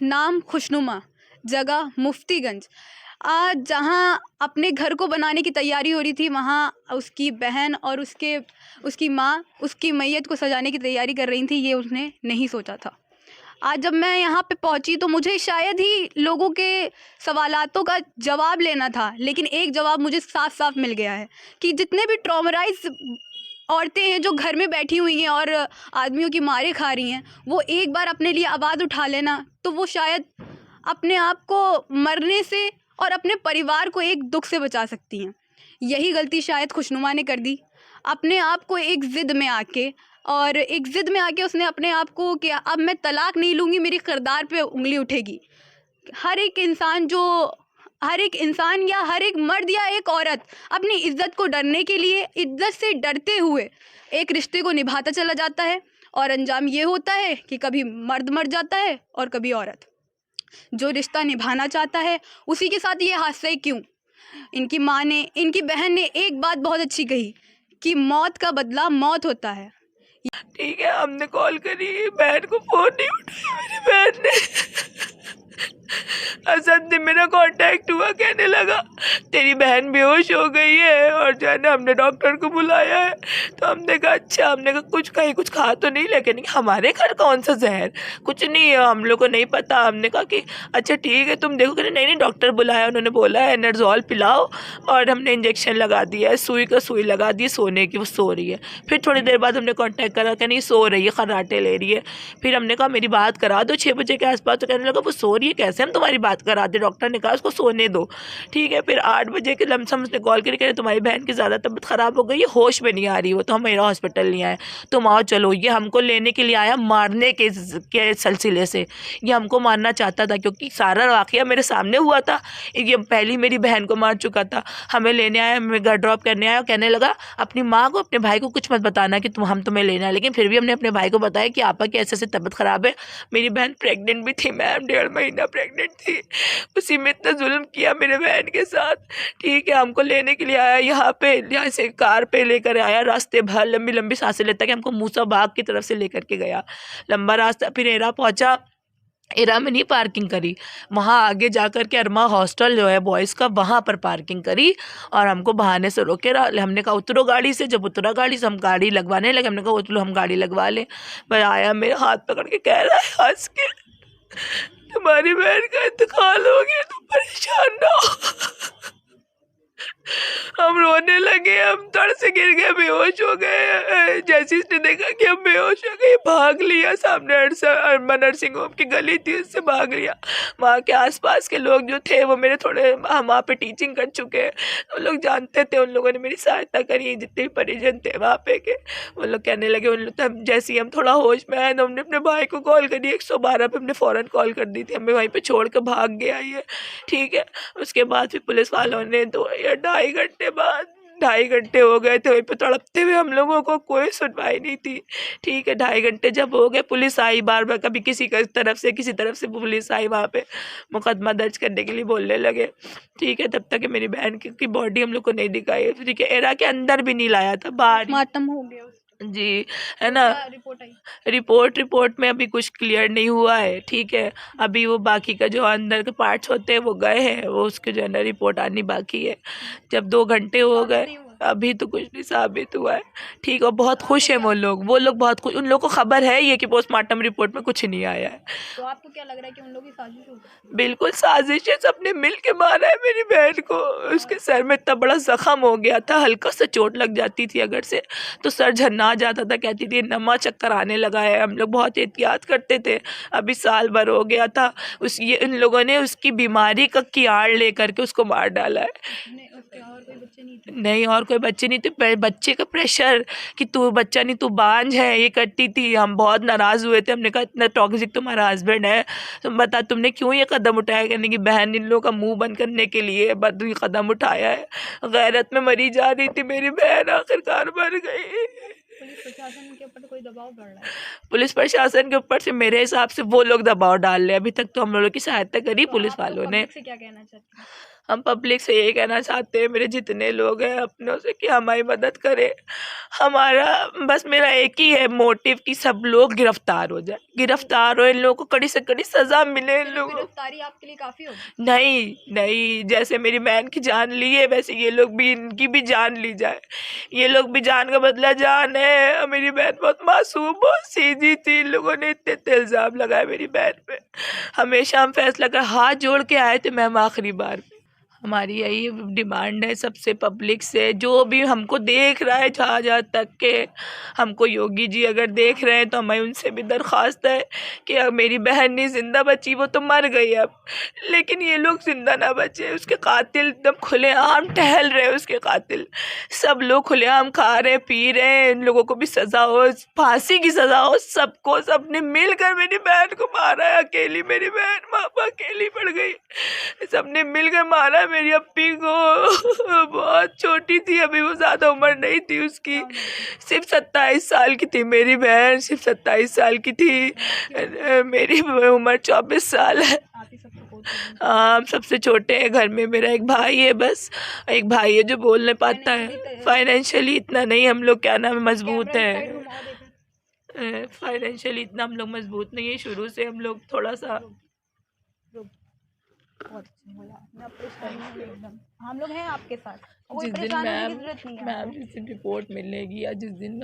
नाम खुशनुमा, जगह मुफ्तीगंज। आज जहाँ अपने घर को बनाने की तैयारी हो रही थी, वहाँ उसकी बहन और उसकी माँ उसकी मैयत को सजाने की तैयारी कर रही थी। ये उसने नहीं सोचा था। आज जब मैं यहाँ पे पहुँची तो मुझे शायद ही लोगों के सवालातों का जवाब लेना था, लेकिन एक जवाब मुझे साफ साफ मिल गया है कि जितने भी ट्रॉमराइज औरतें हैं जो घर में बैठी हुई हैं और आदमियों की मारे खा रही हैं, वो एक बार अपने लिए आवाज़ उठा लेना तो वो शायद अपने आप को मरने से और अपने परिवार को एक दुख से बचा सकती हैं। यही गलती शायद खुशनुमा ने कर दी। अपने आप को एक ज़िद में आके उसने अपने आप को किया, अब मैं तलाक नहीं लूँगी, मेरी किरदार पे उंगली उठेगी। हर एक इंसान या हर एक मर्द या एक औरत अपनी इज्जत को डरने के लिए, इज्जत से डरते हुए एक रिश्ते को निभाता चला जाता है और अंजाम ये होता है कि कभी मर्द मर जाता है और कभी औरत। जो रिश्ता निभाना चाहता है उसी के साथ ये हादसा क्यों। इनकी बहन ने एक बात बहुत अच्छी कही कि मौत का बदला मौत होता है। ठीक है, हमने कॉल करी, बहन को फोन नहीं उठाया मेरी बहन ने। असद ने मेरा कांटेक्ट हुआ, कहने लगा तेरी बहन बेहोश हो गई है और जो है ना हमने डॉक्टर को बुलाया है। तो हमने कहा अच्छा, हमने कहा कुछ खा तो नहीं, लेकिन हमारे घर कौन सा जहर, कुछ नहीं है, हम लोग को नहीं पता। हमने कहा कि अच्छा ठीक है तुम देखो। कहने नहीं डॉक्टर बुलाया, उन्होंने बोला है एनर्जोल पिलाओ और हमने इंजेक्शन लगा दिया है, सुई लगा दी सोने की, वो सो रही है। फिर थोड़ी देर बाद हमने कांटेक्ट करा, कहने नहीं सो रही है, खर्राटे ले रही है। फिर हमने कहा मेरी बात करा दो 6 बजे के आसपास। तो कहने लगा वो सो रही है कैसे हम तुम्हारी बात कराते, डॉक्टर ने कहा उसको सोने दो। ठीक है, फिर 8 बजे के लमसम उसने कॉल करके कहा तुम्हारी बहन की ज़्यादा तबीयत ख़राब हो गई है, होश में नहीं आ रही हो, तो हम मेरा हॉस्पिटल नहीं आए, तुम आओ चलो। ये हमको लेने के लिए आया मारने के सिलसिले से, ये हमको मारना चाहता था क्योंकि सारा वाक़या मेरे सामने हुआ था। ये पहली मेरी बहन को मार चुका था, हमें लेने आया, हमें घर ड्रॉप करने आया। कहने लगा अपनी माँ को अपने भाई को कुछ मत बताना कि हम तुम्हें लेने आए। लेकिन फिर भी हमने अपने भाई को बताया कि आपा की ऐसे तबीयत ख़राब है। मेरी बहन प्रेग्नेंट भी थी मैम, 1.5 महीना प्रेग्नेंट थी। उसी में इतना जुल्म किया मेरे बहन के साथ। ठीक है, हमको लेने के लिए आया यहाँ पे, यहाँ से कार पे लेकर आया, रास्ते भर लंबी लंबी सांसें लेता कि हमको मूसा बाग की तरफ से लेकर के गया, लंबा रास्ता। फिर एरा पहुँचा, एरा में नहीं पार्किंग करी, वहाँ आगे जाकर के अरमा हॉस्टल जो है बॉयज़ का, वहाँ पर पार्किंग करी और हमको बहाने से रोके रहा। हमने कहा उतरो गाड़ी से। जब उतरा गाड़ी से हम गाड़ी लगवाने लगे, हमने कहा उतरो हम गाड़ी लगवा लें। पर आया मेरे हाथ पकड़ के कह रहा है हंस के तुम्हारी बहन का इंतकाल हो गया, तुम परेशान ना हो। हम रोने लगे, हम धड़ से गिर गए, बेहोश हो गए। जैसे इसने देखा कि हम बेहोश हो गए, भाग लिया, सामने अरमा नर्सिंग होम की गली थी, उससे भाग लिया। वहाँ के आसपास के लोग जो थे वो मेरे थोड़े, हम वहाँ पे टीचिंग कर चुके हैं, वो लोग जानते थे, उन लोगों ने मेरी सहायता करी। जितने भी परिजन थे वहाँ पे के, वो लोग कहने लगे, उन लोग तब जैसे ही हम थोड़ा होश में आए तो हमने अपने भाई को कॉल करी, 112 पे हमने फ़ौरन कॉल कर दी थी, हमें वहीं पर छोड़ कर भाग गया ये। ठीक है, उसके बाद फिर पुलिस वालों ने 2 या 2.5 घंटे बाद, 2.5 घंटे हो गए थे वहीं पे तड़पते हुए, हम लोगों को कोई सुनवाई नहीं थी। ठीक है, 2.5 घंटे जब हो गए, पुलिस आई बार बार, कभी किसी तरफ से पुलिस आई, वहाँ पे मुकदमा दर्ज करने के लिए बोलने लगे। ठीक है, तब तक मेरी बहन की बॉडी हम लोग को नहीं दिखाई। ठीक है, एरा के अंदर भी नहीं लाया था, बाहर पोस्टमार्टम हो गया जी, है ना। रिपोर्ट आई, रिपोर्ट में अभी कुछ क्लियर नहीं हुआ है। ठीक है, अभी वो बाकी का जो अंदर के पार्ट्स होते हैं वो गए हैं, वो उसके जो है ना रिपोर्ट आनी बाकी है। जब 2 घंटे हो गए अभी तो कुछ नहीं साबित हुआ है। ठीक, और बहुत खुश है वो लोग बहुत खुश, उन लोगों को खबर है ये कि पोस्टमार्टम रिपोर्ट में कुछ नहीं आया है। तो आपको क्या लग रहा है कि उन लोगों की साजिश होगी? बिल्कुल साजिश है, सबने मिल के मारा है मेरी बहन को। उसके सर में इतना बड़ा जख्म हो गया था, हल्का सा चोट लग जाती थी अगर से तो सर झन्ना जाता था, कहती थी नमा चक्कर आने लगा है। हम लोग बहुत एहतियात करते थे, अभी साल भर हो गया था। इन लोगों ने उसकी बीमारी का की आड़ ले करके उसको मार डाला है। और कोई बच्चे नहीं थे? नहीं, और कोई बच्चे नहीं थे। बच्चे का प्रेशर कि तू बच्चा नहीं, तू बांझ है, ये करती थी। हम बहुत नाराज़ हुए थे, हमने कहा इतना टॉक्सिक तुम्हारा हस्बैंड है, तुम बता तुमने क्यों ये कदम उठाया। कहने की बहन इन लोगों का मुंह बंद करने के लिए बदली कदम उठाया है। गैरत में मरी जा रही थी मेरी बहन, आखिरकार मर गई। पुलिस प्रशासन के ऊपर कोई दबाव बढ़ रहा है? पुलिस प्रशासन के ऊपर से मेरे हिसाब से वो लोग दबाव डाल रहे हैं। अभी तक तो हम लोगों की सहायता करी तो पुलिस आप वालों लोग ने। पब्लिक से क्या कहना चाहते हैं? हम पब्लिक से यही कहना चाहते हैं, मेरे जितने लोग हैं अपनों से, कि हमारी मदद करें। हमारा बस मेरा एक ही है मोटिव कि सब लोग गिरफ्तार हो जाए, गिरफ्तार हो, इन लोगों को कड़ी से कड़ी सजा मिले इन सिर्फ लोगों को। गिरफ्तारी आपके लिए काफ़ी होगी? नहीं नहीं, जैसे मेरी बहन की जान ली है वैसे ये लोग भी, इनकी भी जान ली जाए। ये लोग भी जान का बदला जान है। मेरी बहन बहुत मासूम, बहुत सीधी थी। इन लोगों ने इतने इतने इल्ज़ाम लगाए मेरी बहन पे। हमेशा हम फैसला कर हाथ जोड़ के आए थे मैम आखिरी बार। हमारी यही डिमांड है सबसे, पब्लिक से, जो भी हमको देख रहा है जहाँ जहाँ तक के, हमको योगी जी अगर देख रहे हैं तो हमें उनसे भी दरख्वास्त है कि अब मेरी बहन नहीं ज़िंदा बची, वो तो मर गई अब, लेकिन ये लोग ज़िंदा ना बचे। उसके कातिल एकदम खुलेआम टहल रहे हैं, उसके कातिल सब लोग खुलेआम खा रहे हैं, पी रहे हैं। इन लोगों को भी सज़ा हो, फांसी की सज़ा हो सबको। सबने मिलकर मेरी बहन को मारा है, अकेली मेरी बहन माँ बाप अकेली पड़ गई, सबने मिलकर मारा मेरी अप्पी को। बहुत छोटी थी अभी, वो ज़्यादा उम्र नहीं थी उसकी, सिर्फ 27 साल की थी मेरी बहन, सिर्फ 27 साल की थी। मेरी उम्र 24 साल है। आप ही सब सपोर्ट करेंगे? हाँ, हम सबसे छोटे हैं घर में। मेरा एक भाई है, बस एक भाई है जो बोलने पाता है। फाइनेंशियली इतना नहीं हम लोग, क्या नाम है, मजबूत कैमरा साइड है। घुमाओ देखो। फाइनेंशियली इतना हम लोग मजबूत नहीं है, शुरू से हम लोग थोड़ा सा। रुक, बहुत अच्छा बोला आपने, अप्रेस करेंगे एकदम। हम लोग हैं आपके साथ, कोई जिस दिन परेशान होने की मैम ज़रूरत नहीं है मैम आपको। जिस दिन रिपोर्ट मिलेगी या जिस दिन